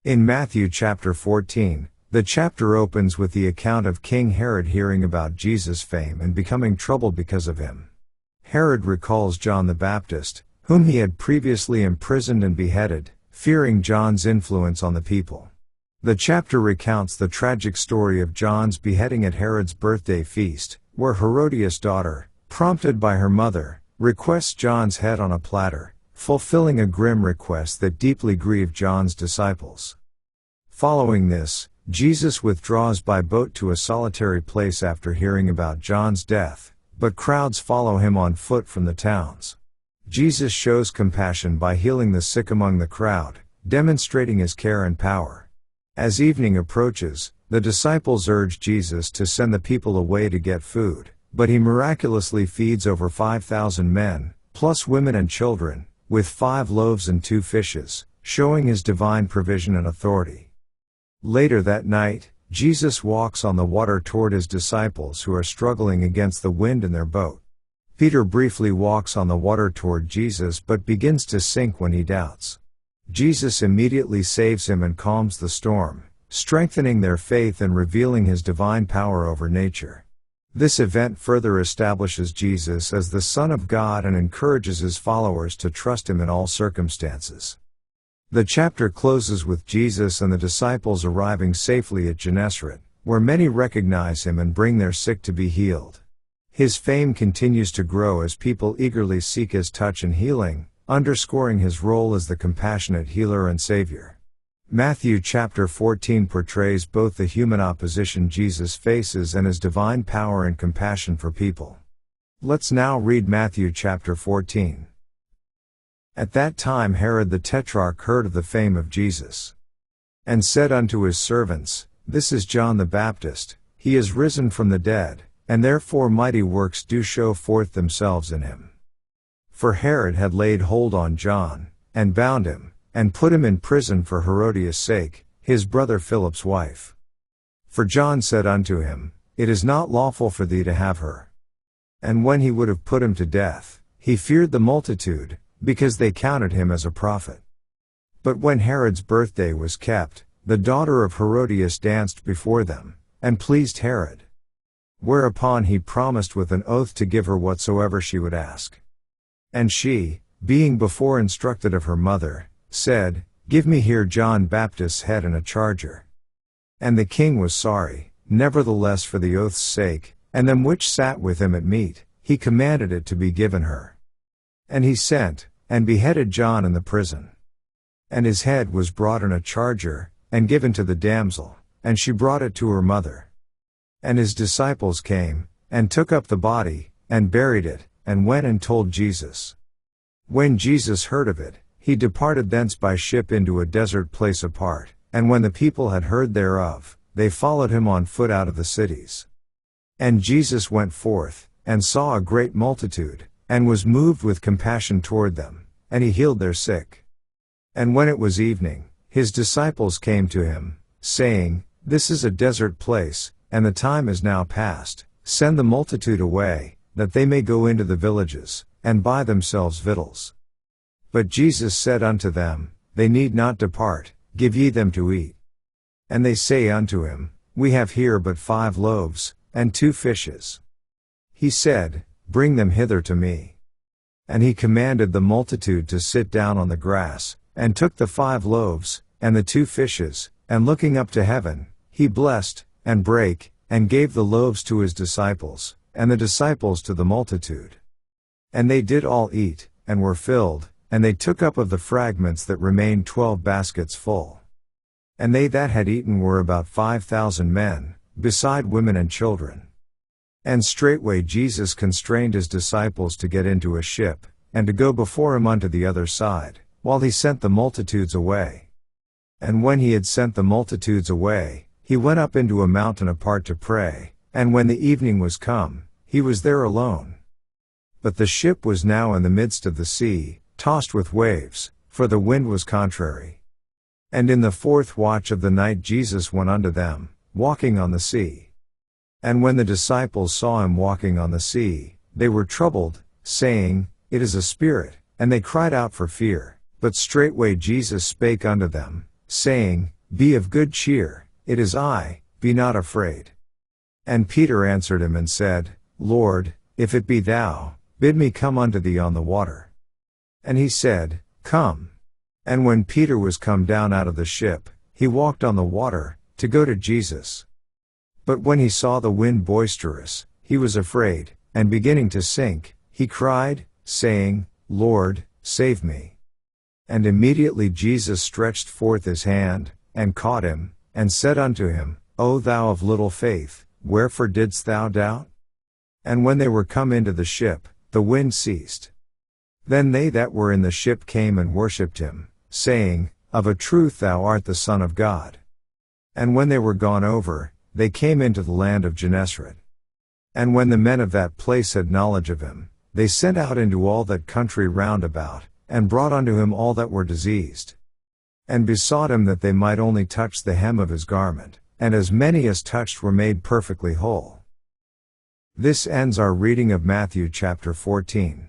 In Matthew chapter 14, the chapter opens with the account of King Herod hearing about Jesus' fame and becoming troubled because of him. Herod recalls John the Baptist, whom he had previously imprisoned and beheaded, fearing John's influence on the people. The chapter recounts the tragic story of John's beheading at Herod's birthday feast, where Herodias' daughter, prompted by her mother, requests John's head on a platter, fulfilling a grim request that deeply grieved John's disciples. Following this, Jesus withdraws by boat to a solitary place after hearing about John's death, but crowds follow him on foot from the towns. Jesus shows compassion by healing the sick among the crowd, demonstrating his care and power. As evening approaches, the disciples urge Jesus to send the people away to get food, but he miraculously feeds over 5,000 men, plus women and children, with 5 loaves and 2 fishes, showing his divine provision and authority. Later that night, Jesus walks on the water toward his disciples who are struggling against the wind in their boat. Peter briefly walks on the water toward Jesus but begins to sink when he doubts. Jesus immediately saves him and calms the storm, strengthening their faith and revealing his divine power over nature. This event further establishes Jesus as the Son of God and encourages his followers to trust him in all circumstances. The chapter closes with Jesus and the disciples arriving safely at Gennesaret, where many recognize him and bring their sick to be healed. His fame continues to grow as people eagerly seek his touch and healing, underscoring his role as the compassionate healer and Savior. Matthew chapter 14 portrays both the human opposition Jesus faces and his divine power and compassion for people. Let's now read Matthew chapter 14. At that time Herod the Tetrarch heard of the fame of Jesus, and said unto his servants, This is John the Baptist, he is risen from the dead, and therefore mighty works do show forth themselves in him. For Herod had laid hold on John, and bound him, and put him in prison for Herodias' sake, his brother Philip's wife. For John said unto him, It is not lawful for thee to have her. And when he would have put him to death, he feared the multitude, because they counted him as a prophet. But when Herod's birthday was kept, the daughter of Herodias danced before them, and pleased Herod. Whereupon he promised with an oath to give her whatsoever she would ask. And she, being before instructed of her mother, said, Give me here John Baptist's head in a charger. And the king was sorry, nevertheless for the oath's sake, and them which sat with him at meat, he commanded it to be given her. And he sent, and beheaded John in the prison. And his head was brought in a charger, and given to the damsel, and she brought it to her mother. And his disciples came, and took up the body, and buried it, and went and told Jesus. When Jesus heard of it, he departed thence by ship into a desert place apart, and when the people had heard thereof, they followed him on foot out of the cities. And Jesus went forth, and saw a great multitude, and was moved with compassion toward them, and he healed their sick. And when it was evening, his disciples came to him, saying, This is a desert place, and the time is now past, send the multitude away, that they may go into the villages, and buy themselves victuals. But Jesus said unto them, They need not depart, give ye them to eat. And they say unto him, We have here but 5 loaves, and 2 fishes. He said, Bring them hither to me. And he commanded the multitude to sit down on the grass, and took the 5 loaves, and the 2 fishes, and looking up to heaven, he blessed, and brake, and gave the loaves to his disciples, and the disciples to the multitude. And they did all eat, and were filled, and they took up of the fragments that remained 12 baskets full. And they that had eaten were about 5,000 men, beside women and children. And straightway Jesus constrained his disciples to get into a ship, and to go before him unto the other side, while he sent the multitudes away. And when he had sent the multitudes away, he went up into a mountain apart to pray, and when the evening was come, he was there alone. But the ship was now in the midst of the sea, tossed with waves, for the wind was contrary. And in the 4th watch of the night Jesus went unto them, walking on the sea. And when the disciples saw him walking on the sea, they were troubled, saying, It is a spirit, and they cried out for fear. But straightway Jesus spake unto them, saying, Be of good cheer, it is I, be not afraid. And Peter answered him and said, Lord, if it be thou, bid me come unto thee on the water. And he said, Come. And when Peter was come down out of the ship, he walked on the water, to go to Jesus. But when he saw the wind boisterous, he was afraid, and beginning to sink, he cried, saying, Lord, save me. And immediately Jesus stretched forth his hand, and caught him, and said unto him, O thou of little faith, wherefore didst thou doubt? And when they were come into the ship, the wind ceased. Then they that were in the ship came and worshipped him, saying, Of a truth thou art the Son of God. And when they were gone over, they came into the land of Gennesaret. And when the men of that place had knowledge of him, they sent out into all that country round about, and brought unto him all that were diseased. And besought him that they might only touch the hem of his garment, and as many as touched were made perfectly whole. This ends our reading of Matthew chapter 14.